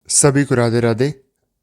सभी को राधे राधे।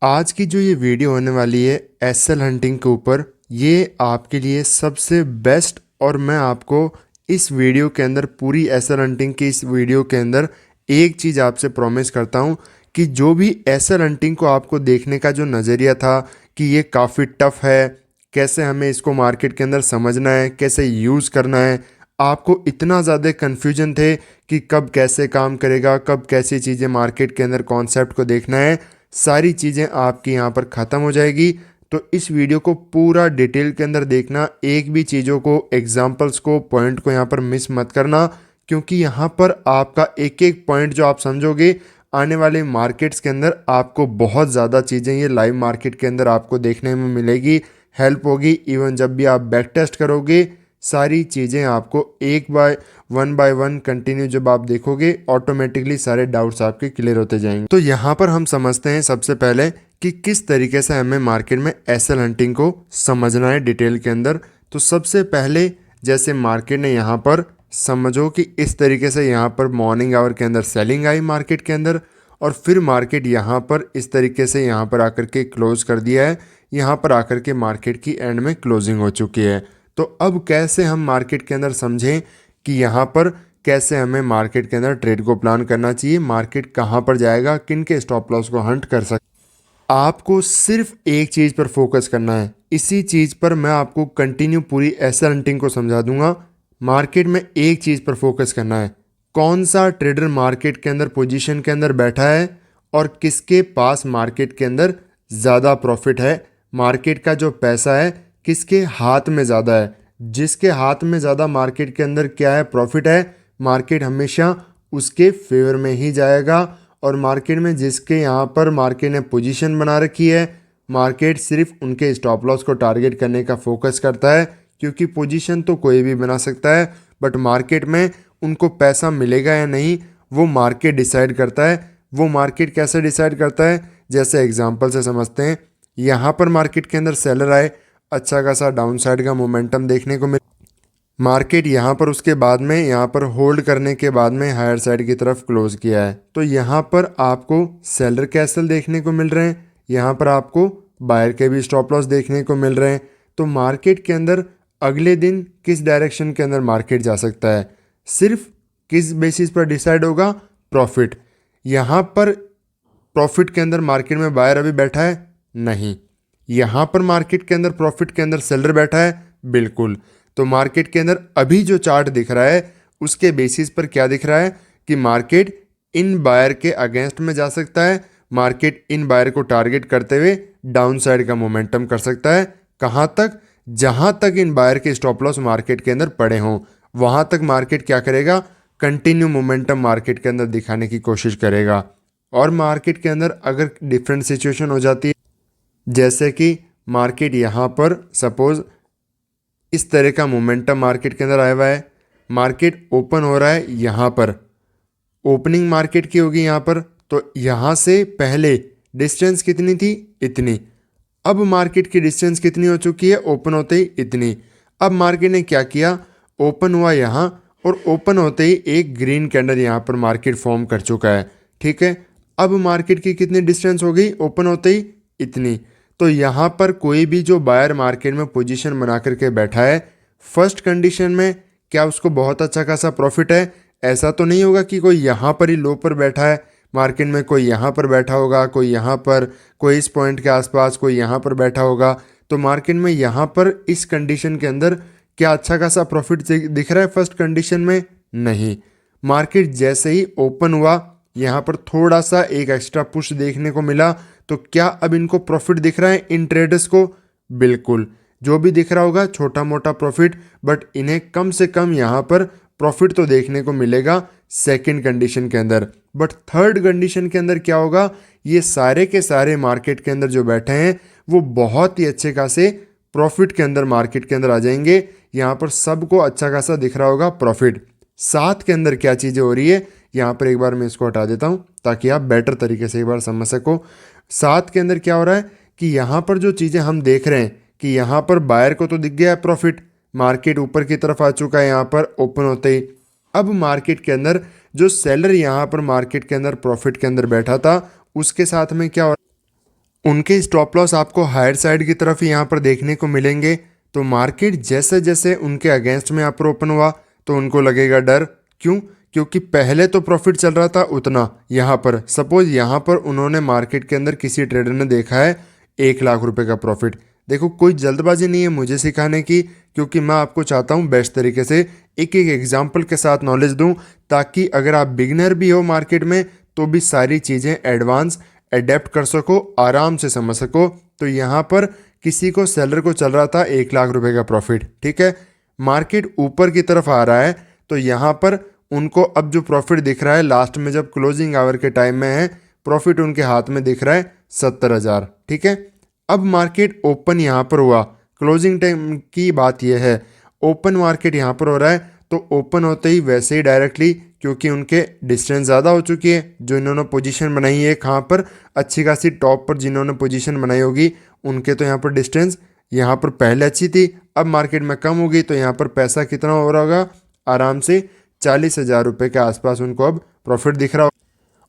आज की जो ये वीडियो होने वाली है एसएल हंटिंग के ऊपर, ये आपके लिए सबसे बेस्ट। और मैं आपको इस वीडियो के अंदर, पूरी एसएल हंटिंग की इस वीडियो के अंदर एक चीज़ आपसे प्रॉमिस करता हूँ कि जो भी एसएल हंटिंग को आपको देखने का जो नज़रिया था कि ये काफ़ी टफ है, कैसे हमें इसको मार्केट के अंदर समझना है, कैसे यूज़ करना है, आपको इतना ज़्यादा कन्फ्यूजन थे कि कब कैसे काम करेगा, कब कैसी चीज़ें मार्केट के अंदर कॉन्सेप्ट को देखना है, सारी चीज़ें आपकी यहाँ पर ख़त्म हो जाएगी। तो इस वीडियो को पूरा डिटेल के अंदर देखना, एक भी चीज़ों को, एग्जांपल्स को, पॉइंट को यहाँ पर मिस मत करना, क्योंकि यहाँ पर आपका एक एक पॉइंट जो आप समझोगे आने वाले मार्केट्स के अंदर आपको बहुत ज़्यादा चीज़ें ये लाइव मार्केट के अंदर आपको देखने में मिलेगी, हेल्प होगी। इवन जब भी आप बैक टेस्ट करोगे, सारी चीज़ें आपको बाय वन कंटिन्यू जब आप देखोगे, ऑटोमेटिकली सारे डाउट्स आपके क्लियर होते जाएंगे। तो यहाँ पर हम समझते हैं सबसे पहले कि किस तरीके से हमें मार्केट में एसएल हंटिंग को समझना है डिटेल के अंदर। तो सबसे पहले जैसे मार्केट ने यहाँ पर समझो कि इस तरीके से यहाँ पर मॉर्निंग आवर के अंदर सेलिंग आई मार्केट के अंदर, और फिर मार्केट यहाँ पर इस तरीके से यहाँ पर आकर के क्लोज कर दिया है। यहाँ पर आकर के मार्केट की एंड में क्लोजिंग हो चुकी है। तो अब कैसे हम मार्केट के अंदर समझें कि यहाँ पर कैसे हमें मार्केट के अंदर ट्रेड को प्लान करना चाहिए, मार्केट कहाँ पर जाएगा, किन के स्टॉप लॉस को हंट कर सकते। आपको सिर्फ एक चीज़ पर फोकस करना है, इसी चीज़ पर मैं आपको कंटिन्यू पूरी एसएल हंटिंग को समझा दूंगा। मार्केट में एक चीज़ पर फोकस करना है, कौन सा ट्रेडर मार्केट के अंदर पोजीशन के अंदर बैठा है और किसके पास मार्केट के अंदर ज़्यादा प्रॉफिट है, मार्केट का जो पैसा है किसके हाथ में ज़्यादा है। जिसके हाथ में ज़्यादा मार्केट के अंदर क्या है, प्रॉफिट है, मार्केट हमेशा उसके फेवर में ही जाएगा। और मार्केट में जिसके यहाँ पर मार्केट ने पोजीशन बना रखी है, मार्केट सिर्फ उनके स्टॉप लॉस को टारगेट करने का फोकस करता है, क्योंकि पोजीशन तो कोई भी बना सकता है, बट मार्केट में उनको पैसा मिलेगा या नहीं वो मार्केट डिसाइड करता है। वो मार्केट कैसे डिसाइड करता है, जैसे एग्जांपल से समझते हैं। यहाँ पर मार्केट के अंदर सेलर आए, अच्छा खासा डाउन साइड का मोमेंटम देखने को मिला, मार्केट यहाँ पर उसके बाद में यहाँ पर होल्ड करने के बाद में हायर साइड की तरफ क्लोज किया है। तो यहाँ पर आपको सेलर कैसल देखने को मिल रहे हैं, यहाँ पर आपको बायर के भी स्टॉप लॉस देखने को मिल रहे हैं। तो मार्केट के अंदर अगले दिन किस डायरेक्शन के अंदर मार्केट जा सकता है, सिर्फ किस बेसिस पर डिसाइड होगा, प्रॉफिट। यहाँ पर प्रॉफिट के अंदर मार्केट में बायर अभी बैठा है नहीं, यहाँ पर मार्केट के अंदर प्रॉफिट के अंदर सेलर बैठा है बिल्कुल। तो मार्केट के अंदर अभी जो चार्ट दिख रहा है उसके बेसिस पर क्या दिख रहा है कि मार्केट इन बायर के अगेंस्ट में जा सकता है, मार्केट इन बायर को टारगेट करते हुए डाउन साइड का मोमेंटम कर सकता है। कहाँ तक, जहाँ तक इन बायर के स्टॉप लॉस मार्केट के अंदर पड़े हों वहाँ तक मार्केट क्या करेगा, कंटिन्यू मोमेंटम मार्केट के अंदर दिखाने की कोशिश करेगा। और मार्केट के अंदर अगर डिफरेंट सिचुएशन हो जाती है, जैसे कि मार्केट यहाँ पर सपोज इस तरह का मोमेंटम मार्केट के अंदर आया हुआ है, मार्केट ओपन हो रहा है, यहाँ पर ओपनिंग मार्केट की होगी यहाँ पर, तो यहाँ से पहले डिस्टेंस कितनी थी, इतनी। अब मार्केट की डिस्टेंस कितनी हो चुकी है, ओपन होते ही इतनी। अब मार्केट ने क्या किया, ओपन हुआ यहाँ और ओपन होते ही एक ग्रीन कैंडल यहाँ पर मार्केट फॉर्म कर चुका है, ठीक है। अब मार्केट की कितनी डिस्टेंस हो गई, ओपन होते ही इतनी। तो यहाँ पर कोई भी जो बायर मार्केट में पोजीशन बना करके बैठा है, फर्स्ट कंडीशन में क्या उसको बहुत अच्छा खासा प्रॉफिट है, ऐसा तो नहीं होगा कि कोई यहाँ पर ही लो पर बैठा है मार्केट में, कोई यहाँ पर बैठा होगा, कोई यहाँ पर, कोई इस पॉइंट के आसपास, कोई यहाँ पर बैठा होगा। तो मार्केट में यहाँ पर इस कंडीशन के अंदर क्या अच्छा खासा प्रॉफिट दिख रहा है फर्स्ट कंडीशन में, नहीं। मार्केट जैसे ही ओपन हुआ, यहाँ पर थोड़ा सा एक एक्स्ट्रा पुश देखने को मिला, तो क्या अब इनको प्रॉफिट दिख रहा है इन ट्रेडर्स को, बिल्कुल। जो भी दिख रहा होगा छोटा मोटा प्रॉफिट, बट इन्हें कम से कम यहाँ पर प्रॉफिट तो देखने को मिलेगा सेकंड कंडीशन के अंदर। बट थर्ड कंडीशन के अंदर क्या होगा, ये सारे के सारे मार्केट के अंदर जो बैठे हैं वो बहुत ही अच्छे खासे प्रॉफिट के अंदर मार्केट के अंदर आ जाएंगे। यहाँ पर सबको अच्छा खासा दिख रहा होगा प्रॉफिट। साथ के अंदर क्या चीज़ें हो रही है, यहाँ पर एक बार मैं इसको हटा देता हूँ ताकि आप बेटर तरीके से एक बार समझ सको। साथ के अंदर क्या हो रहा है कि यहाँ पर जो चीज़ें हम देख रहे हैं कि यहाँ पर बायर को तो दिख गया है प्रॉफिट, मार्केट ऊपर की तरफ आ चुका है यहाँ पर ओपन होते ही। अब मार्केट के अंदर जो सेलर यहाँ पर मार्केट के अंदर प्रॉफिट के अंदर बैठा था उसके साथ में क्या हो, उनके स्टॉप लॉस आपको हायर साइड की तरफ ही यहाँ पर देखने को मिलेंगे। तो मार्केट जैसे जैसे उनके अगेंस्ट में यहाँ पर ओपन हुआ तो उनको लगेगा डर। क्यों? क्योंकि पहले तो प्रॉफिट चल रहा था उतना, यहाँ पर सपोज यहाँ पर उन्होंने मार्केट के अंदर किसी ट्रेडर ने देखा है 1 लाख रुपए का प्रॉफिट। देखो कोई जल्दबाजी नहीं है मुझे सिखाने की, क्योंकि मैं आपको चाहता हूँ बेस्ट तरीके से एक एक एग्जाम्पल के साथ नॉलेज दूँ, ताकि अगर आप बिगनर भी हो मार्केट में तो भी सारी चीज़ें एडवांस अडेप्ट कर सको, आराम से समझ सको। तो यहाँ पर किसी को सेलर को चल रहा था 1 लाख रुपए का प्रॉफिट, ठीक है, मार्केट ऊपर की तरफ आ रहा है तो यहाँ पर उनको अब जो प्रॉफिट दिख रहा है लास्ट में जब क्लोजिंग आवर के टाइम में है, प्रॉफिट उनके हाथ में दिख रहा है 70,000, ठीक है। अब मार्केट ओपन यहाँ पर हुआ, क्लोजिंग टाइम की बात यह है, ओपन मार्केट यहाँ पर हो रहा है तो ओपन होते ही वैसे ही डायरेक्टली, क्योंकि उनके डिस्टेंस ज़्यादा हो चुकी है, जो इन्होंने पोजीशन बनाई है कहाँ पर, अच्छी खासी टॉप पर जिन्होंने पोजीशन बनाई होगी उनके तो यहाँ पर डिस्टेंस यहाँ पर पहले अच्छी थी, अब मार्केट में कम होगी तो यहाँ पर पैसा कितना हो रहा होगा, आराम से 40,000 रुपये के आसपास उनको अब प्रॉफिट दिख रहा हो।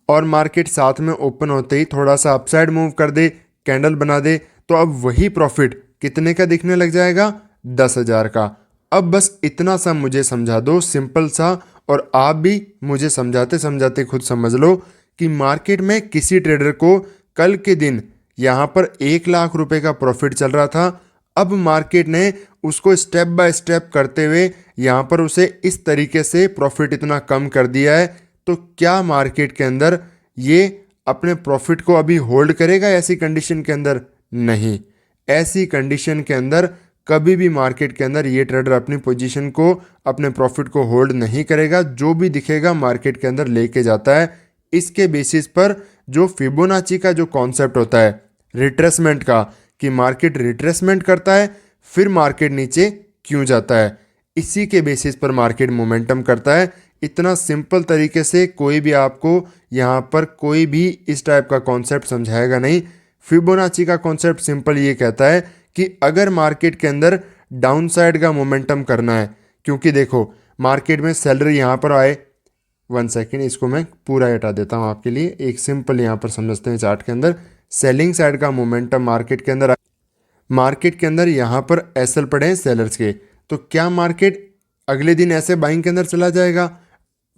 और मार्केट साथ में ओपन होते ही थोड़ा सा अपसाइड मूव कर दे, कैंडल बना दे, तो अब वही प्रॉफिट कितने का दिखने लग जाएगा, 10,000 का। अब बस इतना सा मुझे समझा दो सिंपल सा, और आप भी मुझे समझाते समझाते खुद समझ लो कि मार्केट में किसी ट्रेडर को कल के दिन यहाँ पर 1 लाख रुपए का प्रॉफिट चल रहा था, अब मार्केट ने उसको स्टेप बाय स्टेप करते हुए यहाँ पर उसे इस तरीके से प्रॉफिट इतना कम कर दिया है, तो क्या मार्केट के अंदर ये अपने प्रॉफिट को अभी होल्ड करेगा ऐसी कंडीशन के अंदर? नहीं, ऐसी कंडीशन के अंदर कभी भी मार्केट के अंदर ये ट्रेडर अपनी पोजीशन को, अपने प्रॉफिट को होल्ड नहीं करेगा। जो भी दिखेगा मार्केट के अंदर लेके जाता है। इसके बेसिस पर जो फिबोनाची का जो कॉन्सेप्ट होता है रिट्रेसमेंट का, कि मार्केट रिट्रेसमेंट करता है फिर मार्केट नीचे क्यों जाता है, इसी के बेसिस पर मार्केट मोमेंटम करता है। इतना सिंपल तरीके से कोई भी आपको यहाँ पर कोई भी इस टाइप का कॉन्सेप्ट समझाएगा नहीं। फिबोनाची का कॉन्सेप्ट सिंपल ये कहता है कि अगर मार्केट के अंदर डाउन साइड का मोमेंटम करना है, क्योंकि देखो मार्केट में सेलर यहाँ पर आए, 1 सेकेंड इसको मैं पूरा हटा देता हूँ आपके लिए, एक सिंपल यहाँ पर समझते हैं चार्ट के अंदर। सेलिंग साइड का मोमेंटम मार्केट के अंदर, मार्केट के अंदर यहाँ पर एसएल पड़े हैं सेलर्स के, तो क्या मार्केट अगले दिन ऐसे बाइंग के अंदर चला जाएगा?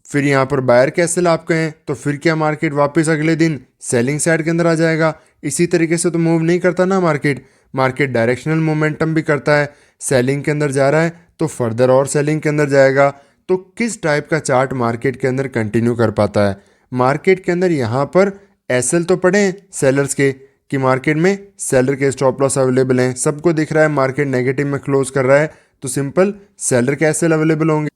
फिर यहाँ पर बायर के एसएल आपके हैं तो फिर क्या मार्केट वापस अगले दिन सेलिंग साइड के अंदर आ जाएगा? इसी तरीके से तो मूव नहीं करता ना मार्केट। मार्केट डायरेक्शनल मोमेंटम भी करता है, सेलिंग के अंदर जा रहा है तो फर्दर और सेलिंग के अंदर जाएगा। तो किस टाइप का चार्ट मार्केट के अंदर कंटिन्यू कर पाता है? मार्केट के अंदर यहाँ पर एसएल तो पड़े हैं सेलर्स के, कि मार्केट में सेलर के स्टॉप लॉस अवेलेबल हैं, सबको दिख रहा है मार्केट नेगेटिव में क्लोज कर रहा है, तो सिंपल सेलर के एसएल अवेलेबल होंगे।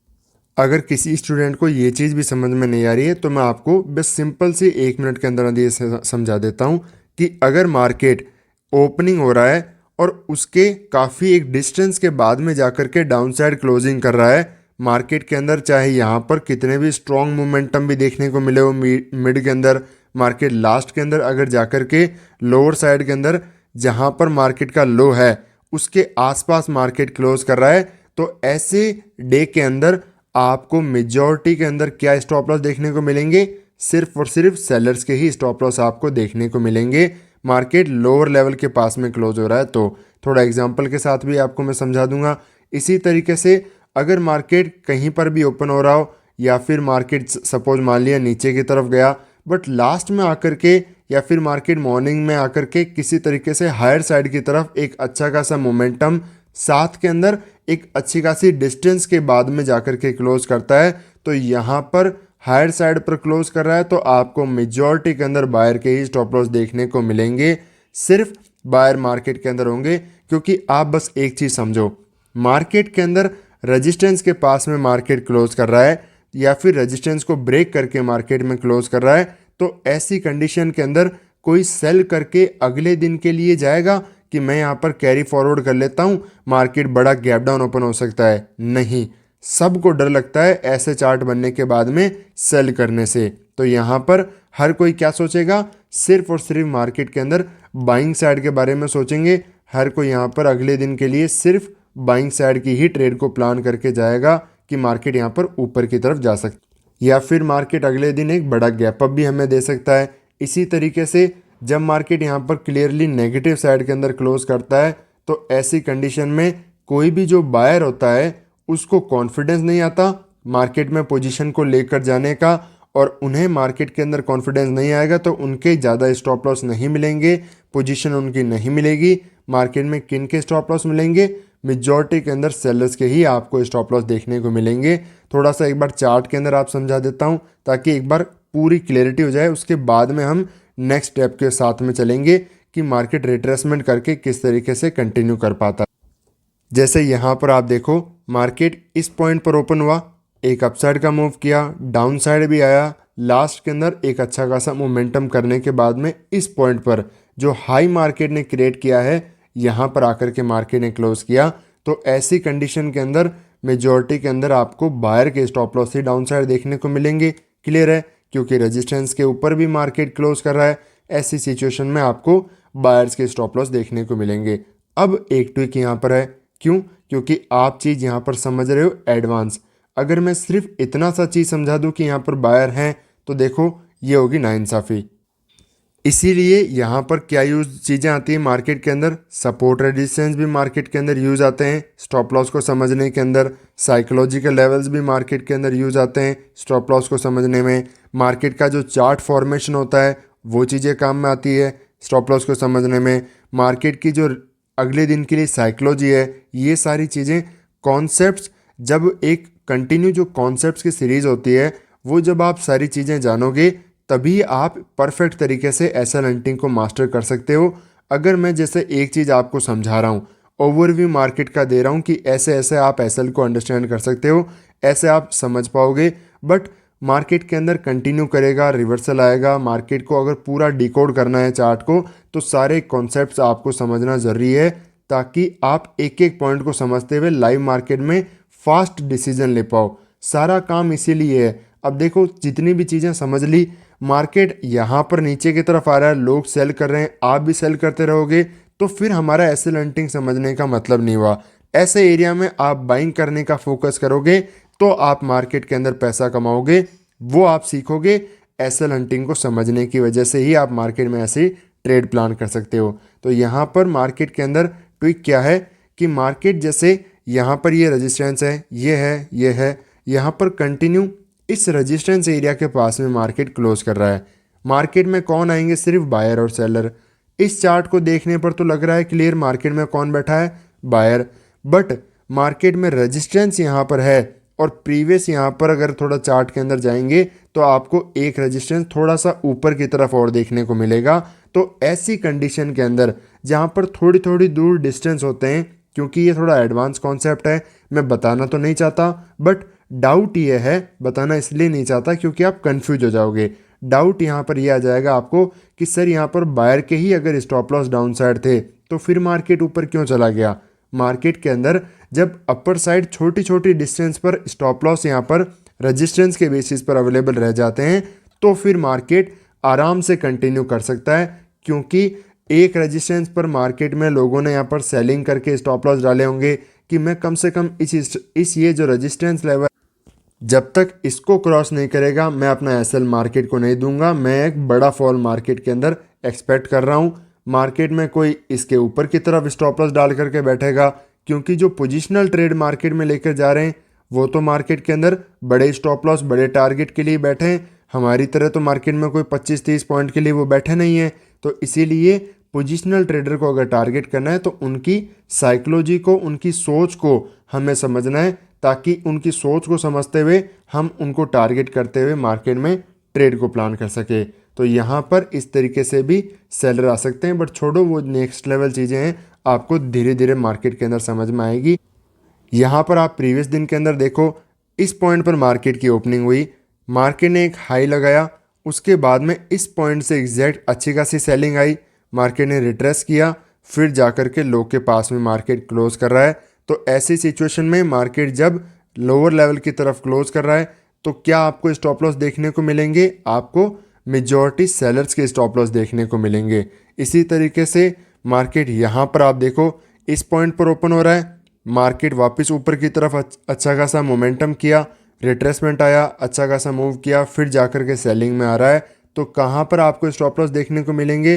अगर किसी स्टूडेंट को ये चीज़ भी समझ में नहीं आ रही है तो मैं आपको बस सिंपल सी 1 मिनट के अंदर ये समझा देता हूँ कि अगर मार्केट ओपनिंग हो रहा है और उसके काफ़ी एक डिस्टेंस के बाद में जाकर के डाउन साइड क्लोजिंग कर रहा है, मार्केट के अंदर चाहे यहाँ पर कितने भी स्ट्रॉन्ग मोमेंटम भी देखने को मिले हो मिड के अंदर, मार्केट लास्ट के अंदर अगर जाकर के लोअर साइड के अंदर जहाँ पर मार्केट का लो है उसके आसपास मार्केट क्लोज कर रहा है, तो ऐसे डे के अंदर आपको मेजॉरिटी के अंदर क्या स्टॉप लॉस देखने को मिलेंगे? सिर्फ और सिर्फ सेलर्स के ही स्टॉप लॉस आपको देखने को मिलेंगे। मार्केट लोअर लेवल के पास में क्लोज हो रहा है तो थोड़ा एग्जांपल के साथ भी आपको मैं समझा दूंगा। इसी तरीके से अगर मार्केट कहीं पर भी ओपन हो रहा हो या फिर मार्केट सपोज मान लिया नीचे की तरफ गया बट लास्ट में आकर के, या फिर मार्केट मॉर्निंग में आकर के किसी तरीके से हायर साइड की तरफ एक अच्छा खासा मोमेंटम साथ के अंदर एक अच्छी खासी डिस्टेंस के बाद में जाकर के क्लोज करता है, तो यहाँ पर हायर साइड पर क्लोज कर रहा है तो आपको मेजॉरिटी के अंदर बायर के ही स्टॉप लॉस देखने को मिलेंगे। सिर्फ बायर मार्केट के अंदर होंगे, क्योंकि आप बस एक चीज़ समझो, मार्केट के अंदर रेजिस्टेंस के पास में मार्केट क्लोज कर रहा है या फिर रेजिस्टेंस को ब्रेक करके मार्केट में क्लोज कर रहा है, तो ऐसी कंडीशन के अंदर कोई सेल करके अगले दिन के लिए जाएगा कि मैं यहाँ पर कैरी फॉरवर्ड कर लेता हूँ, मार्केट बड़ा गैप डाउन ओपन हो सकता है? नहीं, सबको डर लगता है ऐसे चार्ट बनने के बाद में सेल करने से। तो यहाँ पर हर कोई क्या सोचेगा? सिर्फ और सिर्फ मार्केट के अंदर बाइंग साइड के बारे में सोचेंगे। हर कोई यहाँ पर अगले दिन के लिए सिर्फ बाइंग साइड की ही ट्रेड को प्लान करके जाएगा कि मार्केट यहाँ पर ऊपर की तरफ जा सकती, या फिर मार्केट अगले दिन एक बड़ा गैप अप भी हमें दे सकता है। इसी तरीके से जब मार्केट यहाँ पर क्लियरली नेगेटिव साइड के अंदर क्लोज करता है तो ऐसी कंडीशन में कोई भी जो बायर होता है उसको कॉन्फिडेंस नहीं आता मार्केट में पोजीशन को लेकर जाने का, और उन्हें मार्केट के अंदर कॉन्फिडेंस नहीं आएगा तो उनके ज़्यादा स्टॉप लॉस नहीं मिलेंगे, पोजीशन उनकी नहीं मिलेगी। मार्केट में किन के स्टॉप लॉस मिलेंगे? मेजॉरिटी के अंदर सेलर्स के ही आपको स्टॉप लॉस देखने को मिलेंगे। थोड़ा सा एक बार चार्ट के अंदर आप समझा देता हूँ ताकि एक बार पूरी क्लैरिटी हो जाए, उसके बाद में हम नेक्स्ट स्टेप के साथ में चलेंगे कि मार्केट रिट्रेसमेंट करके किस तरीके से कंटिन्यू कर पाता है। जैसे यहाँ पर आप देखो मार्केट इस पॉइंट पर ओपन हुआ, एक अपसाइड का मूव किया, डाउन साइड भी आया, लास्ट के अंदर एक अच्छा खासा मोमेंटम करने के बाद में इस पॉइंट पर जो हाई मार्केट ने क्रिएट किया है यहाँ पर आकर के मार्केट ने क्लोज किया। तो ऐसी कंडीशन के अंदर मेजॉरिटी के अंदर आपको बायर के स्टॉप लॉस ही डाउन साइड देखने को मिलेंगे। क्लियर है? क्योंकि रेजिस्टेंस के ऊपर भी मार्केट क्लोज कर रहा है, ऐसी सिचुएशन में आपको बायर्स के स्टॉप लॉस देखने को मिलेंगे। अब एक ट्विक यहाँ पर है, क्यों? क्योंकि आप चीज़ यहाँ पर समझ रहे हो एडवांस। अगर मैं सिर्फ इतना सा चीज़ समझा दूँ कि यहाँ पर बायर हैं तो देखो ये होगी नाइंसाफ़ी। इसीलिए यहाँ पर क्या यूज़ चीज़ें आती हैं मार्केट के अंदर, सपोर्ट रेजिस्टेंस भी मार्केट के अंदर यूज़ आते हैं स्टॉप लॉस को समझने के अंदर, साइकोलॉजिकल लेवल्स भी मार्केट के अंदर यूज़ आते हैं स्टॉप लॉस को समझने में, मार्केट का जो चार्ट फॉर्मेशन होता है वो चीज़ें काम में आती है स्टॉप लॉस को समझने में, मार्केट की जो अगले दिन के लिए साइकोलॉजी है, ये सारी चीज़ें कॉन्सेप्ट्स, जब एक कंटिन्यू जो कॉन्सेप्ट्स की सीरीज़ होती है वो जब आप सारी चीज़ें जानोगे तभी आप परफेक्ट तरीके से एसएल हंटिंग को मास्टर कर सकते हो। अगर मैं जैसे एक चीज़ आपको समझा रहा हूँ, ओवरव्यू मार्केट का दे रहा हूँ कि ऐसे ऐसे आप एसएल को अंडरस्टैंड कर सकते हो, ऐसे आप समझ पाओगे, बट मार्केट के अंदर कंटिन्यू करेगा, रिवर्सल आएगा, मार्केट को अगर पूरा डिकोड करना है चार्ट को तो सारे कॉन्सेप्ट्स आपको समझना ज़रूरी है ताकि आप एक एक पॉइंट को समझते हुए लाइव मार्केट में फास्ट डिसीजन ले पाओ। सारा काम इसीलिए है। अब देखो जितनी भी चीज़ें समझ ली, मार्केट यहाँ पर नीचे की तरफ आ रहा है, लोग सेल कर रहे हैं, आप भी सेल करते रहोगे तो फिर हमारा एसएल हंटिंग समझने का मतलब नहीं हुआ। ऐसे एरिया में आप बाइंग करने का फोकस करोगे तो आप मार्केट के अंदर पैसा कमाओगे, वो आप सीखोगे एसएल हंटिंग को समझने की वजह से ही आप मार्केट में ऐसे ट्रेड प्लान कर सकते हो। तो यहाँ पर मार्केट के अंदर ट्विक क्या है कि मार्केट जैसे यहाँ पर ये रेजिस्टेंस है, ये है, ये है, यहाँ पर कंटिन्यू इस रेजिस्टेंस एरिया के पास में मार्केट क्लोज कर रहा है। मार्केट में कौन आएंगे? सिर्फ बायर और सेलर। इस चार्ट को देखने पर तो लग रहा है क्लियर मार्केट में कौन बैठा है? बायर। बट मार्केट में रेजिस्टेंस यहाँ पर है और प्रीवियस यहाँ पर अगर थोड़ा चार्ट के अंदर जाएंगे तो आपको एक रेजिस्टेंस थोड़ा सा ऊपर की तरफ और देखने को मिलेगा। तो ऐसी कंडीशन के अंदर जहाँ पर थोड़ी थोड़ी दूर डिस्टेंस होते हैं, क्योंकि ये थोड़ा एडवांस कॉन्सेप्ट है, मैं बताना तो नहीं चाहता, बट डाउट ये है, बताना इसलिए नहीं चाहता क्योंकि आप कंफ्यूज हो जाओगे। डाउट यहाँ पर ये आ जाएगा आपको कि सर यहाँ पर बायर के ही अगर स्टॉप लॉस डाउन साइड थे तो फिर मार्केट ऊपर क्यों चला गया? मार्केट के अंदर जब अपर साइड छोटी छोटी डिस्टेंस पर स्टॉप लॉस यहाँ पर रेजिस्टेंस के बेसिस पर अवेलेबल रह जाते हैं तो फिर मार्केट आराम से कंटिन्यू कर सकता है, क्योंकि एक रेजिस्टेंस पर मार्केट में लोगों ने यहाँ पर सेलिंग करके स्टॉप लॉस डाले होंगे कि मैं कम से कम इस ये जो रेजिस्टेंस लेवल जब तक इसको क्रॉस नहीं करेगा मैं अपना एसएल मार्केट को नहीं दूंगा। मैं एक बड़ा फॉल मार्केट के अंदर एक्सपेक्ट कर रहा हूँ। मार्केट में कोई इसके ऊपर की तरफ स्टॉप लॉस डाल करके बैठेगा, क्योंकि जो पोजिशनल ट्रेड मार्केट में लेकर जा रहे हैं वो तो मार्केट के अंदर बड़े स्टॉप लॉस बड़े टारगेट के लिए बैठे हैं। हमारी तरह तो मार्केट में कोई 25-30 पॉइंट के लिए वो बैठे नहीं हैं। तो इसीलिए पोजिशनल ट्रेडर को अगर टारगेट करना है तो उनकी साइकोलॉजी को, उनकी सोच को हमें समझना है, ताकि उनकी सोच को समझते हुए हम उनको टारगेट करते हुए मार्केट में ट्रेड को प्लान कर सके। तो यहाँ पर इस तरीके से भी सेलर आ सकते हैं, बट छोड़ो वो नेक्स्ट लेवल चीज़ें हैं, आपको धीरे धीरे मार्केट के अंदर समझ में आएगी। यहाँ पर आप प्रीवियस दिन के अंदर देखो, इस पॉइंट पर मार्केट की ओपनिंग हुई, मार्केट ने एक हाई लगाया, उसके बाद में इस पॉइंट से एग्जैक्ट अच्छी खासी सेलिंग आई, मार्केट ने रिट्रेस किया, फिर जाकर के लो के पास में मार्केट क्लोज कर रहा है। तो ऐसी सिचुएशन में मार्केट जब लोअर लेवल की तरफ क्लोज कर रहा है तो क्या आपको स्टॉप लॉस देखने को मिलेंगे? आपको मेजॉरिटी सेलर्स के स्टॉप लॉस देखने को मिलेंगे। इसी तरीके से मार्केट यहाँ पर आप देखो इस पॉइंट पर ओपन हो रहा है, मार्केट वापस ऊपर की तरफ अच्छा खासा मोमेंटम किया, रिट्रेसमेंट आया, अच्छा खासा मूव किया, फिर जाकर के सेलिंग में आ रहा है। तो कहाँ पर आपको स्टॉप लॉस देखने को मिलेंगे?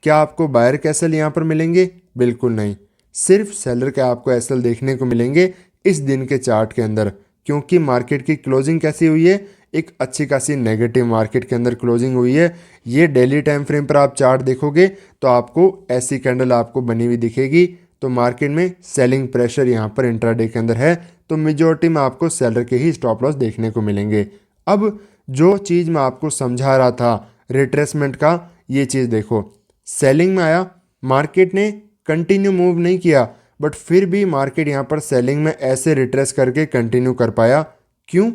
क्या आपको बायर के एसएल यहाँ पर मिलेंगे? बिल्कुल नहीं, सिर्फ सेलर के आपको एसएल देखने को मिलेंगे इस दिन के चार्ट के अंदर, क्योंकि मार्केट की क्लोजिंग कैसी हुई है? एक अच्छी खासी नेगेटिव मार्केट के अंदर क्लोजिंग हुई है। ये डेली टाइम फ्रेम पर आप चार्ट देखोगे तो आपको ऐसी कैंडल आपको बनी हुई दिखेगी। तो मार्केट में सेलिंग प्रेशर यहाँ पर इंट्राडे के अंदर है, तो मेजॉरिटी में आपको सेलर के ही स्टॉप लॉस देखने को मिलेंगे। अब जो चीज़ मैं आपको समझा रहा था रिट्रेसमेंट का, ये चीज़ देखो, सेलिंग में आया, मार्केट ने कंटिन्यू मूव नहीं किया, बट फिर भी मार्केट यहाँ पर सेलिंग में ऐसे रिट्रेस करके कंटिन्यू कर पाया। क्यों?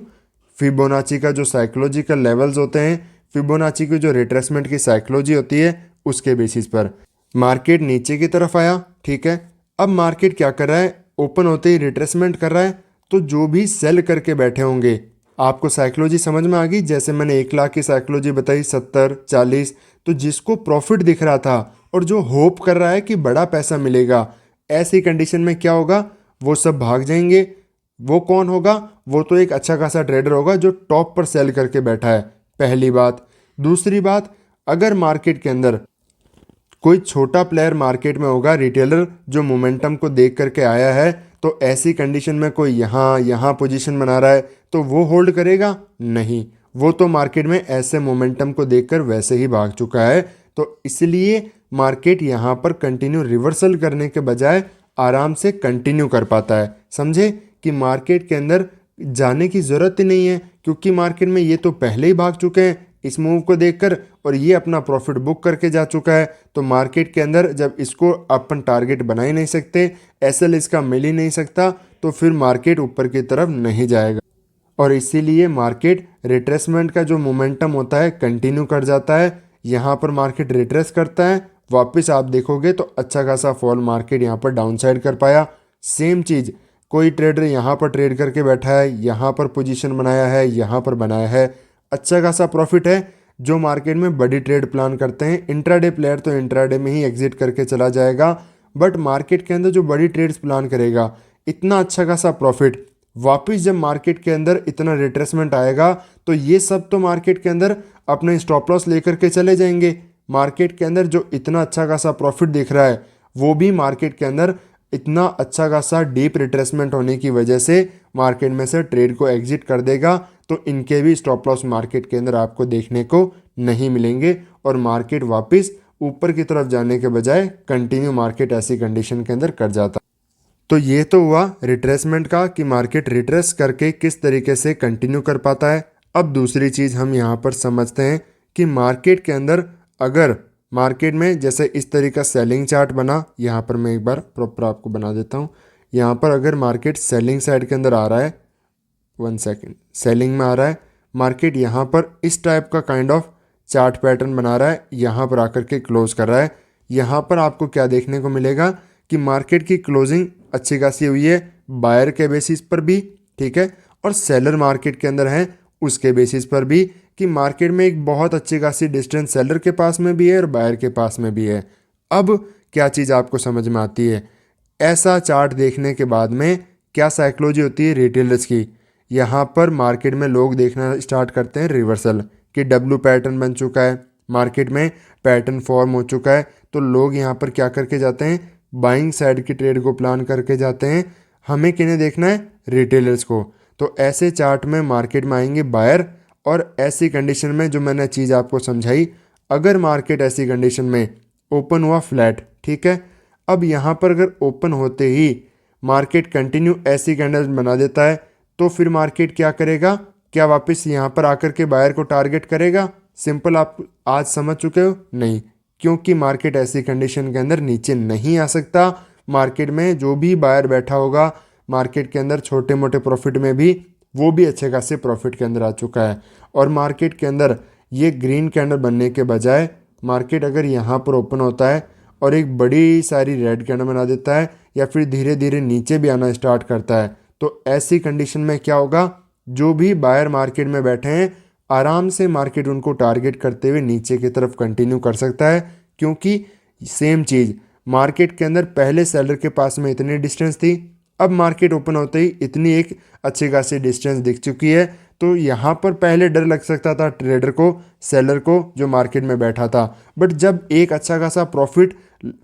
फिबोनाची का जो साइकोलॉजिकल लेवल्स होते हैं, फिबोनाची की जो रिट्रेसमेंट की साइकोलॉजी होती है, उसके बेसिस पर मार्केट नीचे की तरफ आया। ठीक है, अब मार्केट क्या कर रहा है? ओपन होते ही रिट्रेसमेंट कर रहा है। तो जो भी सेल करके बैठे होंगे, आपको साइकोलॉजी समझ में आ गई? जैसे मैंने 1 लाख की साइकोलॉजी बताई, 70 40, तो जिसको प्रॉफिट दिख रहा था और जो होप कर रहा है कि बड़ा पैसा मिलेगा, ऐसी कंडीशन में क्या होगा? वो सब भाग जाएंगे। वो कौन होगा? वो तो एक अच्छा खासा ट्रेडर होगा जो टॉप पर सेल करके बैठा है, पहली बात। दूसरी बात, अगर मार्केट के अंदर कोई छोटा प्लेयर मार्केट में होगा, रिटेलर, जो मोमेंटम को देख करके आया है, तो ऐसी कंडीशन में कोई यहाँ पोजीशन बना रहा है तो वो होल्ड करेगा? नहीं, वो तो मार्केट में ऐसे मोमेंटम को देखकर वैसे ही भाग चुका है। तो इसलिए मार्केट यहाँ पर कंटिन्यू रिवर्सल करने के बजाय आराम से कंटिन्यू कर पाता है। समझे कि मार्केट के अंदर जाने की ज़रूरत ही नहीं है, क्योंकि मार्केट में ये तो पहले ही भाग चुके हैं इस मूव को देखकर, और ये अपना प्रॉफिट बुक करके जा चुका है। तो मार्केट के अंदर जब इसको अपन टारगेट बना ही नहीं सकते, एसएल इसका मिल ही नहीं सकता, तो फिर मार्केट ऊपर की तरफ नहीं जाएगा। और इसीलिए मार्केट रिट्रेसमेंट का जो मोमेंटम होता है कंटिन्यू कर जाता है। यहाँ पर मार्केट रिट्रेस करता है, वापस आप देखोगे तो अच्छा खासा फॉल मार्केट यहाँ पर डाउन साइड कर पाया। सेम चीज़ कोई ट्रेडर यहाँ पर ट्रेड करके बैठा है, यहाँ पर पोजीशन बनाया है, यहाँ पर बनाया है, अच्छा खासा प्रॉफिट है। जो मार्केट में बड़ी ट्रेड प्लान करते हैं, इंट्राडे प्लेयर तो इंट्राडे में ही एग्जिट करके चला जाएगा, बट मार्केट के अंदर जो बड़ी ट्रेड्स प्लान करेगा, इतना अच्छा खासा प्रॉफिट, वापस जब मार्केट के अंदर इतना रिट्रेसमेंट आएगा तो ये सब तो मार्केट के अंदर अपने स्टॉप लॉस लेकर के चले जाएंगे। मार्केट के अंदर जो इतना अच्छा खासा प्रॉफिट दिख रहा है, वो भी मार्केट के अंदर इतना अच्छा खासा डीप रिट्रेसमेंट होने की वजह से मार्केट में से ट्रेड को एग्जिट कर देगा। तो इनके भी स्टॉप लॉस मार्केट के अंदर आपको देखने को नहीं मिलेंगे, और मार्केट वापस ऊपर की तरफ जाने के बजाय कंटिन्यू मार्केट ऐसी कंडीशन के अंदर कर जाता। तो ये तो हुआ रिट्रेसमेंट का, कि मार्केट रिट्रेस करके किस तरीके से कंटिन्यू कर पाता है। अब दूसरी चीज़ हम यहाँ पर समझते हैं कि मार्केट के अंदर अगर मार्केट में जैसे इस तरीका सेलिंग चार्ट बना, यहाँ पर मैं एक बार प्रॉपर आपको बना देता हूँ। यहाँ पर अगर मार्केट सेलिंग साइड के अंदर आ रहा है, 1 सेकेंड, सेलिंग में आ रहा है मार्केट, यहाँ पर इस टाइप का काइंड ऑफ चार्ट पैटर्न बना रहा है, यहाँ पर आकर के क्लोज कर रहा है। यहाँ पर आपको क्या देखने को मिलेगा कि मार्केट की क्लोजिंग अच्छी खासी हुई है बायर के बेसिस पर भी, ठीक है, और सेलर मार्केट के अंदर है उसके बेसिस पर भी, कि मार्केट में एक बहुत अच्छी खासी डिस्टेंस सेलर के पास में भी है और बायर के पास में भी है। अब क्या चीज़ आपको समझ में आती है? ऐसा चार्ट देखने के बाद में क्या साइकोलॉजी होती है रिटेलर्स की? यहाँ पर मार्केट में लोग देखना स्टार्ट करते हैं रिवर्सल, कि डब्ल्यू पैटर्न बन चुका है, मार्केट में पैटर्न फॉर्म हो चुका है, तो लोग यहाँ पर क्या करके जाते हैं? बाइंग साइड की ट्रेड को प्लान करके जाते हैं। हमें किन्हें देखना है? रिटेलर्स को। तो ऐसे चार्ट में मार्केट में आएंगे बायर, और ऐसी कंडीशन में जो मैंने चीज़ आपको समझाई, अगर मार्केट ऐसी कंडीशन में ओपन हुआ फ्लैट, ठीक है, अब यहाँ पर अगर ओपन होते ही मार्केट कंटिन्यू ऐसी कैंडल बना देता है, तो फिर मार्केट क्या करेगा? क्या वापस यहाँ पर आकर के बायर को टारगेट करेगा? सिंपल, आप आज समझ चुके हो? नहीं, क्योंकि मार्केट ऐसी कंडीशन के अंदर नीचे नहीं आ सकता। मार्केट में जो भी बायर बैठा होगा मार्केट के अंदर छोटे मोटे प्रॉफिट में भी, वो भी अच्छे खासे प्रॉफिट के अंदर आ चुका है। और मार्केट के अंदर ये ग्रीन कैंडल बनने के बजाय मार्केट अगर यहाँ पर ओपन होता है और एक बड़ी सारी रेड कैंडल बना देता है, या फिर धीरे धीरे नीचे भी आना स्टार्ट करता है, तो ऐसी कंडीशन में क्या होगा? जो भी बायर मार्केट में बैठे हैं, आराम से मार्केट उनको टारगेट करते हुए नीचे की तरफ कंटिन्यू कर सकता है। क्योंकि सेम चीज़ मार्केट के अंदर पहले सेलर के पास में इतनी डिस्टेंस थी, अब मार्केट ओपन होते ही इतनी एक अच्छी खासी डिस्टेंस दिख चुकी है, तो यहाँ पर पहले डर लग सकता था ट्रेडर को, सेलर को जो मार्केट में बैठा था। बट जब एक अच्छा खासा प्रॉफिट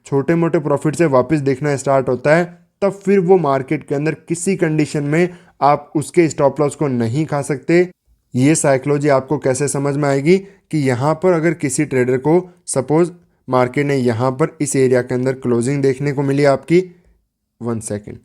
छोटे मोटे प्रॉफिट से वापस दिखना स्टार्ट होता है, तब फिर वो मार्केट के अंदर किसी कंडीशन में आप उसके स्टॉप लॉस को नहीं खा सकते। ये साइकोलॉजी आपको कैसे समझ में आएगी कि यहाँ पर अगर किसी ट्रेडर को सपोज मार्केट ने यहाँ पर इस एरिया के अंदर क्लोजिंग देखने को मिली आपकी, 1 सेकेंड,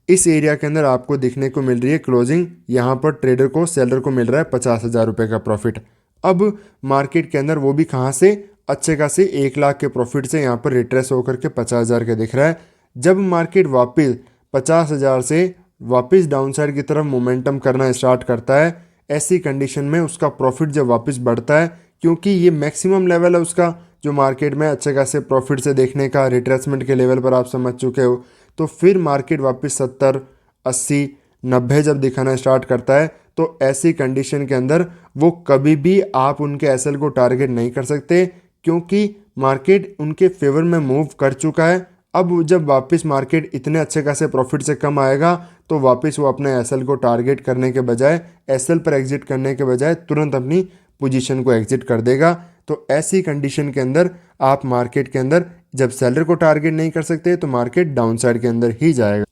इस एरिया के अंदर आपको दिखने को मिल रही है क्लोजिंग, यहाँ पर ट्रेडर को सेलर को मिल रहा है 50,000 रुपये का प्रॉफिट। अब मार्केट के अंदर वो भी कहाँ से, अच्छे खासे 1 लाख के प्रॉफिट से यहाँ पर रिट्रेस होकर के 50,000 के दिख रहा है। जब मार्केट वापस 50,000 से वापस डाउन साइड की तरफ मोमेंटम करना स्टार्ट करता है, ऐसी कंडीशन में उसका प्रॉफिट जब वापस बढ़ता है, क्योंकि ये मैक्सिमम लेवल है उसका जो मार्केट में अच्छे खासे प्रॉफिट से देखने का, रिट्रेसमेंट के लेवल पर आप समझ चुके हो, तो फिर मार्केट वापस 70, 80, 90 जब दिखाना स्टार्ट करता है, तो ऐसी कंडीशन के अंदर वो कभी भी आप उनके एसएल को टारगेट नहीं कर सकते, क्योंकि मार्केट उनके फेवर में मूव कर चुका है। अब जब वापस मार्केट इतने अच्छे खासे प्रॉफिट से कम आएगा, तो वापस वो अपने एसएल को टारगेट करने के बजाय, एसएल पर एग्जिट करने के बजाय तुरंत अपनी पोजीशन को एग्जिट कर देगा। तो ऐसी कंडीशन के अंदर आप मार्केट के अंदर जब सेलर को टारगेट नहीं कर सकते, तो मार्केट डाउन साइड के अंदर ही जाएगा।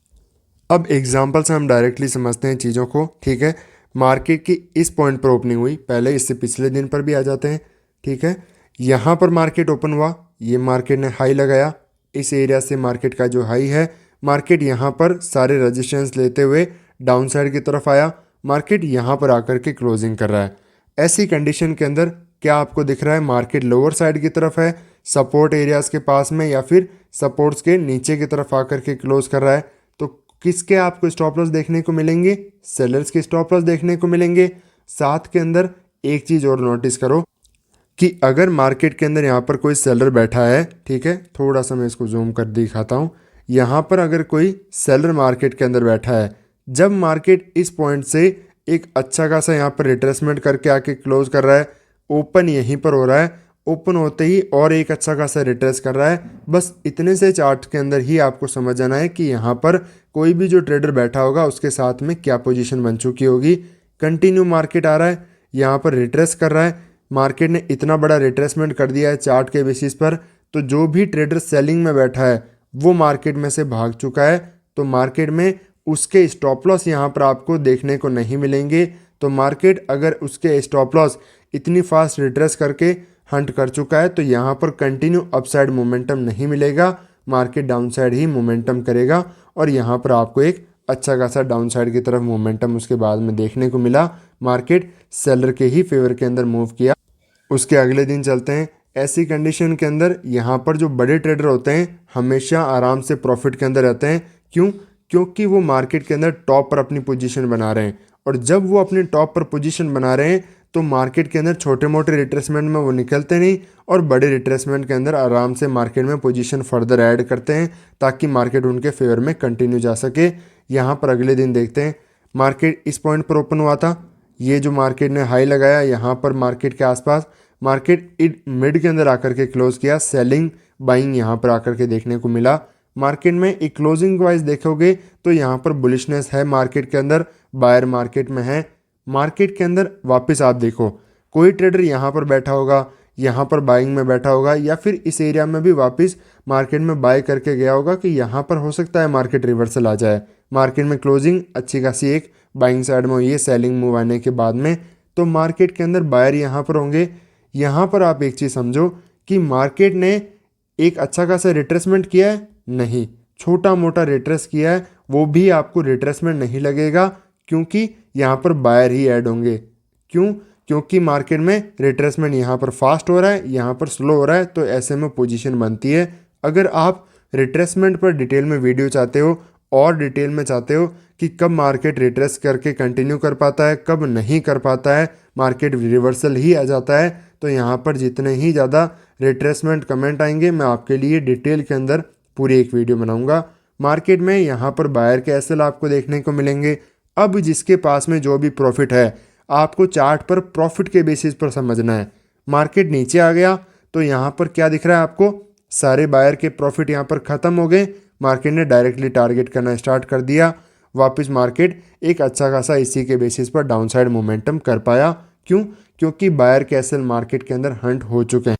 अब एग्जांपल से हम डायरेक्टली समझते हैं चीज़ों को, ठीक है। मार्केट की इस पॉइंट पर ओपनिंग हुई, पहले इससे पिछले दिन पर भी आ जाते हैं, ठीक है। यहाँ पर मार्केट ओपन हुआ, ये मार्केट ने हाई लगाया, इस एरिया से मार्केट का जो हाई है, मार्केट यहाँ पर सारे रेजिस्टेंस लेते हुए डाउन साइड की तरफ आया, मार्केट यहाँ पर आकर के क्लोजिंग कर रहा है। ऐसी कंडीशन के अंदर क्या आपको दिख रहा है, मार्केट लोअर साइड की तरफ है, सपोर्ट एरियाज़ के पास में या फिर सपोर्ट्स के नीचे की तरफ आकर के क्लोज कर रहा है। तो किसके आपको स्टॉप लॉस देखने को मिलेंगे, सेलर्स के स्टॉप लॉस देखने को मिलेंगे। साथ के अंदर एक चीज़ और नोटिस करो कि अगर मार्केट के अंदर यहाँ पर कोई सेलर बैठा है, ठीक है, थोड़ा सा मैं इसको जूम कर दिखाता हूँ, यहाँ पर अगर कोई सेलर मार्केट के अंदर बैठा है, जब मार्केट इस पॉइंट से एक अच्छा खासा यहाँ पर रिट्रेसमेंट करके आके क्लोज कर रहा है, ओपन यहीं पर हो रहा है, ओपन होते ही और एक अच्छा खासा रिट्रेस कर रहा है, बस इतने से चार्ट के अंदर ही आपको समझ जाना है कि यहाँ पर कोई भी जो ट्रेडर बैठा होगा उसके साथ में क्या पोजीशन बन चुकी होगी। कंटिन्यू मार्केट आ रहा है, यहाँ पर रिट्रेस कर रहा है, मार्केट ने इतना बड़ा रिट्रेसमेंट कर दिया है चार्ट के बेसिस पर, तो जो भी ट्रेडर सेलिंग में बैठा है वो मार्केट में से भाग चुका है, तो मार्केट में उसके स्टॉप लॉस यहाँ पर आपको देखने को नहीं मिलेंगे। तो मार्केट अगर उसके स्टॉप लॉस इतनी फास्ट रिट्रेस करके हंट कर चुका है, तो यहाँ पर कंटिन्यू अपसाइड मोमेंटम नहीं मिलेगा, मार्केट डाउन साइड ही मोमेंटम करेगा। और यहाँ पर आपको एक अच्छा खासा डाउन साइड की तरफ मोमेंटम उसके बाद में देखने को मिला, मार्केट सेलर के ही फेवर के अंदर मूव किया। उसके अगले दिन चलते हैं, ऐसी कंडीशन के अंदर यहाँ पर जो बड़े ट्रेडर होते हैं हमेशा आराम से प्रॉफिट के अंदर रहते हैं। क्यों? क्योंकि वो मार्केट के अंदर टॉप पर अपनी पोजीशन बना रहे हैं, और जब वो अपने टॉप पर पोजीशन बना रहे हैं तो मार्केट के अंदर छोटे मोटे रिट्रेसमेंट में वो निकलते नहीं, और बड़े रिट्रेसमेंट के अंदर आराम से मार्केट में पोजीशन फर्दर ऐड करते हैं ताकि मार्केट उनके फेवर में कंटिन्यू जा सके। यहाँ पर अगले दिन देखते हैं, मार्केट इस पॉइंट पर ओपन हुआ था, ये जो मार्केट ने हाई लगाया, यहाँ पर मार्केट के आसपास मार्केट मिड के अंदर आकर के क्लोज किया, सेलिंग बाइंग यहाँ पर आकर के देखने को मिला। मार्केट में एक क्लोजिंग वाइज देखोगे तो यहाँ पर बुलिशनेस है मार्केट के अंदर, बायर मार्केट में है। मार्केट के अंदर वापस आप देखो, कोई ट्रेडर यहाँ पर बैठा होगा, यहाँ पर बाइंग में बैठा होगा, या फिर इस एरिया में भी वापस मार्केट में बाय करके गया होगा कि यहाँ पर हो सकता है मार्केट रिवर्सल आ जाए। मार्केट में क्लोजिंग अच्छी खासी एक बाइंग साइड में हुई है सेलिंग मूव आने के बाद में, तो मार्केट के अंदर बायर यहाँ पर होंगे। यहाँ पर आप एक चीज़ समझो कि मार्केट ने एक अच्छा खासा रिट्रेसमेंट किया है, नहीं, छोटा मोटा रिट्रेस किया है, वो भी आपको रिट्रेसमेंट नहीं लगेगा, क्योंकि यहाँ पर बायर ही ऐड होंगे। क्यों? क्योंकि मार्केट में रिट्रेसमेंट यहाँ पर फास्ट हो रहा है, यहाँ पर स्लो हो रहा है, तो ऐसे में पोजीशन बनती है। अगर आप रिट्रेसमेंट पर डिटेल में वीडियो चाहते हो और डिटेल में चाहते हो कि कब मार्केट रिट्रेस करके कंटिन्यू कर पाता है, कब नहीं कर पाता है, मार्केट रिवर्सल ही आ जाता है, तो यहाँ पर जितने ही ज़्यादा रिट्रेसमेंट कमेंट आएंगे मैं आपके लिए डिटेल के अंदर पूरी एक वीडियो बनाऊंगा। मार्केट में यहाँ पर बायर के एसएल आपको देखने को मिलेंगे। अब जिसके पास में जो भी प्रॉफिट है, आपको चार्ट पर प्रॉफिट के बेसिस पर समझना है। मार्केट नीचे आ गया तो यहाँ पर क्या दिख रहा है आपको, सारे बायर के प्रॉफिट यहाँ पर ख़त्म हो गए, मार्केट ने डायरेक्टली टारगेट करना स्टार्ट कर दिया। वापस मार्केट एक अच्छा खासा इसी के बेसिस पर डाउनसाइड मोमेंटम कर पाया। क्यों? क्योंकि बायर कैसल मार्केट के अंदर हंट हो चुके हैं।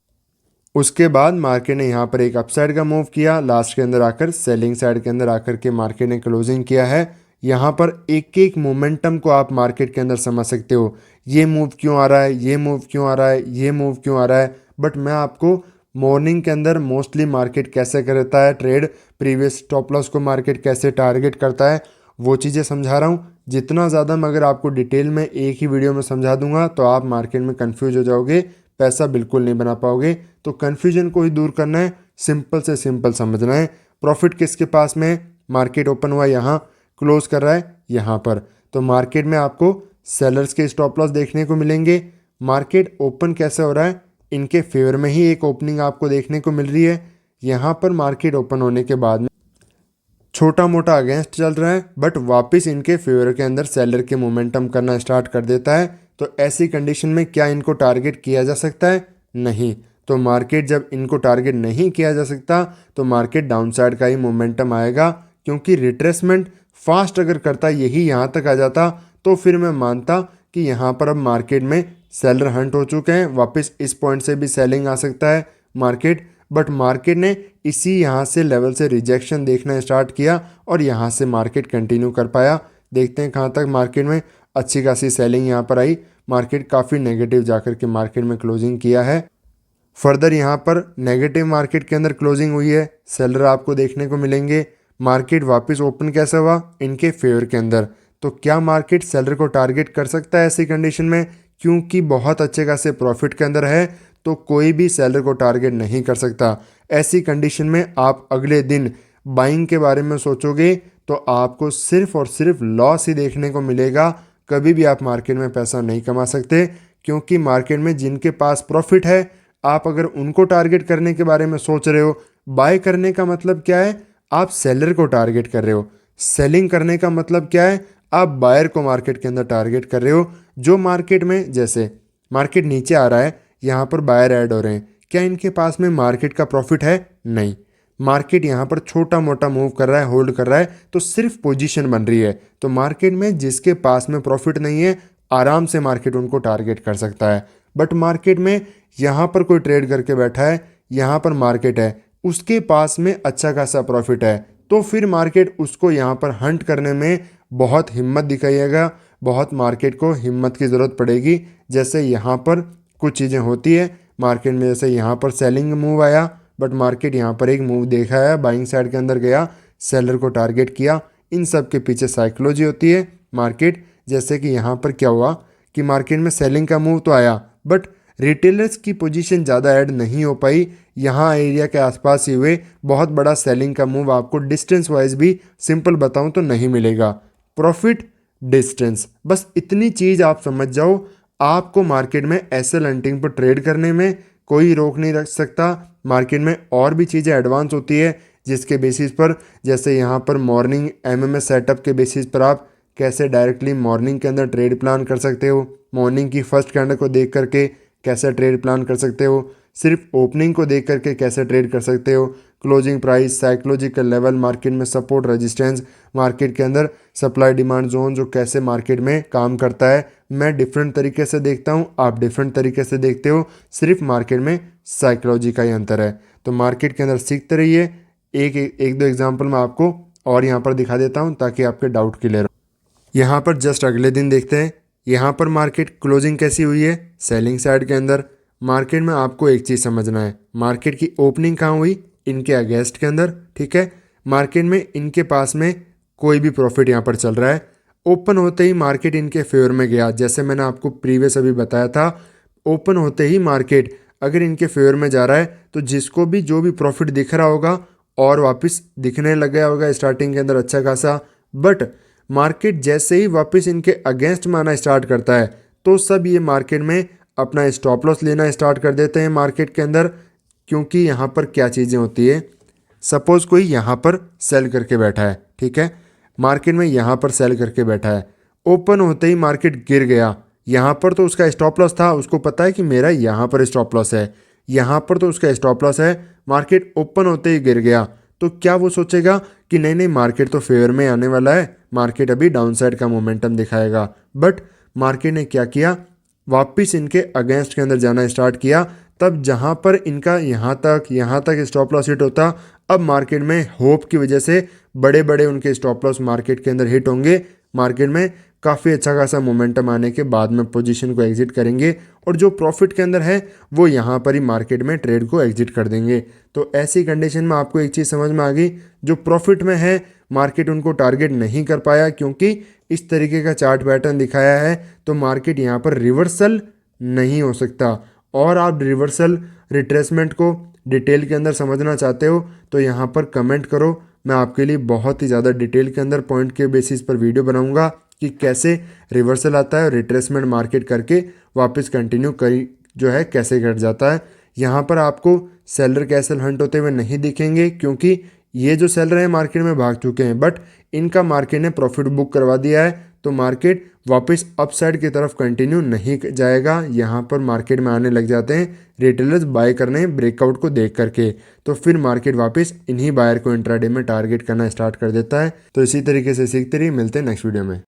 उसके बाद मार्केट ने यहाँ पर एक अपसाइड का मूव किया, लास्ट के अंदर आकर सेलिंग साइड के अंदर आकर के मार्केट ने क्लोजिंग किया है। यहाँ पर एक एक मोमेंटम को आप मार्केट के अंदर समझ सकते हो, ये मूव क्यों आ रहा है, ये मूव क्यों आ रहा है, ये मूव क्यों आ रहा है। बट मैं आपको मॉर्निंग के अंदर मोस्टली मार्केट कैसे करता है ट्रेड, प्रीवियस स्टॉप लॉस को मार्केट कैसे टारगेट करता है, वो चीज़ें समझा रहा हूँ। जितना ज़्यादा मैं अगर आपको डिटेल में एक ही वीडियो में समझा दूंगा तो आप मार्केट में कंफ्यूज हो जाओगे, पैसा बिल्कुल नहीं बना पाओगे। तो कन्फ्यूजन को ही दूर करना है, सिंपल से सिंपल समझना है। प्रॉफिट किसके पास में है? मार्केट ओपन हुआ यहाँ, क्लोज कर रहा है यहाँ पर, तो मार्केट में आपको सेलर्स के स्टॉप लॉस देखने को मिलेंगे। मार्केट ओपन कैसे हो रहा है? इनके फेवर में ही एक ओपनिंग आपको देखने को मिल रही है। यहाँ पर मार्केट ओपन होने के बाद में छोटा मोटा अगेंस्ट चल रहा है, बट वापस इनके फेवर के अंदर सेलर के मोमेंटम करना स्टार्ट कर देता है। तो ऐसी कंडीशन में क्या इनको टारगेट किया जा सकता है? नहीं। तो मार्केट जब इनको टारगेट नहीं किया जा सकता तो मार्केट डाउनसाइड का ही मोमेंटम आएगा, क्योंकि रिट्रेसमेंट फास्ट अगर करता यही यहाँ तक आ जाता तो फिर मैं मानता कि यहाँ पर अब मार्केट में सेलर हंट हो चुके हैं, वापस इस पॉइंट से भी सेलिंग आ सकता है मार्केट। बट मार्केट ने इसी यहाँ से लेवल से रिजेक्शन देखना स्टार्ट किया और यहाँ से मार्केट कंटिन्यू कर पाया। देखते हैं कहाँ तक मार्केट में अच्छी खासी सेलिंग यहाँ पर आई। मार्केट काफ़ी नेगेटिव जाकर के मार्केट में क्लोजिंग किया है। फर्दर यहाँ पर नेगेटिव मार्केट के अंदर क्लोजिंग हुई है, सेलर आपको देखने को मिलेंगे। मार्केट वापस ओपन कैसा हुआ? इनके फेवर के अंदर। तो क्या मार्केट सेलर को टारगेट कर सकता है ऐसी कंडीशन में? क्योंकि बहुत अच्छे खासे प्रॉफिट के अंदर है तो कोई भी सेलर को टारगेट नहीं कर सकता। ऐसी कंडीशन में आप अगले दिन बाइंग के बारे में सोचोगे तो आपको सिर्फ और सिर्फ लॉस ही देखने को मिलेगा। कभी भी आप मार्केट में पैसा नहीं कमा सकते, क्योंकि मार्केट में जिनके पास प्रॉफिट है आप अगर उनको टारगेट करने के बारे में सोच रहे हो, बाय करने का मतलब क्या है? आप सेलर को टारगेट कर रहे हो। सेलिंग करने का मतलब क्या है? आप बायर को मार्केट के अंदर टारगेट कर रहे हो। जो मार्केट में जैसे मार्केट नीचे आ रहा है, यहाँ पर बायर ऐड हो रहे हैं, क्या इनके पास में मार्केट का प्रॉफिट है? नहीं। मार्केट यहाँ पर छोटा मोटा मूव कर रहा है, होल्ड कर रहा है, तो सिर्फ पोजीशन बन रही है। तो मार्केट में जिसके पास में प्रॉफिट नहीं है आराम से मार्केट उनको टारगेट कर सकता है। बट मार्केट में यहाँ पर कोई ट्रेड करके बैठा है, यहाँ पर मार्केट है, उसके पास में अच्छा खासा प्रॉफिट है, तो फिर मार्केट उसको यहाँ पर हंट करने में बहुत हिम्मत दिखाइएगा। बहुत मार्केट को हिम्मत की ज़रूरत पड़ेगी। जैसे यहाँ पर कुछ चीज़ें होती है मार्केट में, जैसे यहाँ पर सेलिंग मूव आया बट मार्केट यहाँ पर एक मूव देखा है, बाइंग साइड के अंदर गया, सेलर को टारगेट किया। इन सब के पीछे साइकोलॉजी होती है मार्केट। जैसे कि यहाँ पर क्या हुआ कि मार्केट में सेलिंग का मूव तो आया बट रिटेलर्स की पोजीशन ज़्यादा ऐड नहीं हो पाई। यहाँ एरिया के आसपास ही हुए बहुत बड़ा सेलिंग का मूव आपको डिस्टेंस वाइज भी सिंपल बताऊँ तो नहीं मिलेगा। प्रॉफिट डिस्टेंस, बस इतनी चीज़ आप समझ जाओ, आपको मार्केट में एसएल हंटिंग पर ट्रेड करने में कोई रोक नहीं रख सकता। मार्केट में और भी चीज़ें एडवांस होती है जिसके बेसिस पर, जैसे यहाँ पर मॉर्निंग एमएमएस सेटअप के बेसिस पर आप कैसे डायरेक्टली मॉर्निंग के अंदर ट्रेड प्लान कर सकते हो, मॉर्निंग की फर्स्ट कैंडल को देख करके कैसे ट्रेड प्लान कर सकते हो, सिर्फ ओपनिंग को देख करके कैसे ट्रेड कर सकते हो, closing price, psychological level, market में सपोर्ट रेजिस्टेंस, मार्केट के अंदर सप्लाई डिमांड जोन जो कैसे मार्केट में काम करता है। मैं डिफरेंट तरीके से देखता हूँ, आप डिफरेंट तरीके से देखते हो, सिर्फ मार्केट में साइकोलॉजी का ही अंतर है। तो मार्केट के अंदर सीखते रहिए। एक दो एग्जाम्पल मैं आपको और यहाँ पर दिखा देता हूँ ताकि आपके डाउट क्लियर हो। यहाँ पर जस्ट अगले दिन देखते हैं यहाँ पर मार्केट क्लोजिंग कैसी हुई है सेलिंग साइड के अंदर। मार्केट में आपको एक चीज़ समझना है, मार्केट की ओपनिंग कहाँ हुई? इनके अगेंस्ट के अंदर, ठीक है। मार्केट में इनके पास में कोई भी प्रॉफिट यहाँ पर चल रहा है, ओपन होते ही मार्केट इनके फेवर में गया। जैसे मैंने आपको प्रीवियस अभी बताया था, ओपन होते ही मार्केट अगर इनके फेवर में जा रहा है तो जिसको भी जो भी प्रॉफिट दिख रहा होगा और वापस दिखने लग गया होगा स्टार्टिंग के अंदर अच्छा खासा। बट मार्केट जैसे ही वापस इनके अगेंस्ट में आना स्टार्ट करता है तो सब ये मार्केट में अपना स्टॉप लॉस लेना स्टार्ट कर देते हैं मार्केट के अंदर। क्योंकि यहाँ पर क्या चीज़ें होती है, सपोज़ कोई यहाँ पर सेल करके बैठा है, ठीक है, मार्केट में यहाँ पर सेल करके बैठा है, ओपन होते ही मार्केट गिर गया। यहाँ पर तो उसका स्टॉप लॉस था, उसको पता है कि मेरा यहाँ पर स्टॉप लॉस है, यहाँ पर तो उसका स्टॉप लॉस है, मार्केट ओपन होते ही गिर गया। तो क्या वो सोचेगा कि नहीं नहीं मार्केट तो फेवर में आने वाला है, मार्केट अभी डाउनसाइड का मोमेंटम दिखाएगा। बट मार्केट ने क्या किया, वापस इनके अगेंस्ट के अंदर जाना स्टार्ट किया। तब जहां पर इनका यहाँ तक स्टॉप लॉस हिट होता, अब मार्केट में होप की वजह से बड़े बड़े उनके स्टॉप लॉस मार्केट के अंदर हिट होंगे। मार्केट में काफ़ी अच्छा खासा मोमेंटम आने के बाद में पोजीशन को एग्जिट करेंगे और जो प्रॉफिट के अंदर है वो यहाँ पर ही मार्केट में ट्रेड को एग्जिट कर देंगे। तो ऐसी कंडीशन में आपको एक चीज़ समझ में आ गई, जो प्रॉफिट में है मार्केट उनको टारगेट नहीं कर पाया क्योंकि इस तरीके का चार्ट पैटर्न दिखाया है, तो मार्केट यहाँ पर रिवर्सल नहीं हो सकता। और आप रिवर्सल रिट्रेसमेंट को डिटेल के अंदर समझना चाहते हो तो यहाँ पर कमेंट करो, मैं आपके लिए बहुत ही ज़्यादा डिटेल के अंदर पॉइंट के बेसिस पर वीडियो बनाऊंगा कि कैसे रिवर्सल आता है और रिट्रेसमेंट मार्केट करके वापस कंटिन्यू करी जो है कैसे घट जाता है। यहाँ पर आपको सेलर कैसल हंट होते हुए नहीं दिखेंगे क्योंकि ये जो सेलर हैं मार्केट में भाग चुके हैं, बट इनका मार्केट ने प्रॉफिट बुक करवा दिया है, तो मार्केट वापस अपसाइड की तरफ कंटिन्यू नहीं जाएगा। यहाँ पर मार्केट में आने लग जाते हैं रिटेलर्स बाय करने ब्रेकआउट को देख करके, तो फिर मार्केट वापस इन्हीं बायर को इंट्राडे में टारगेट करना स्टार्ट कर देता है। तो इसी तरीके से सीखते रहिए, मिलते हैं नेक्स्ट वीडियो में।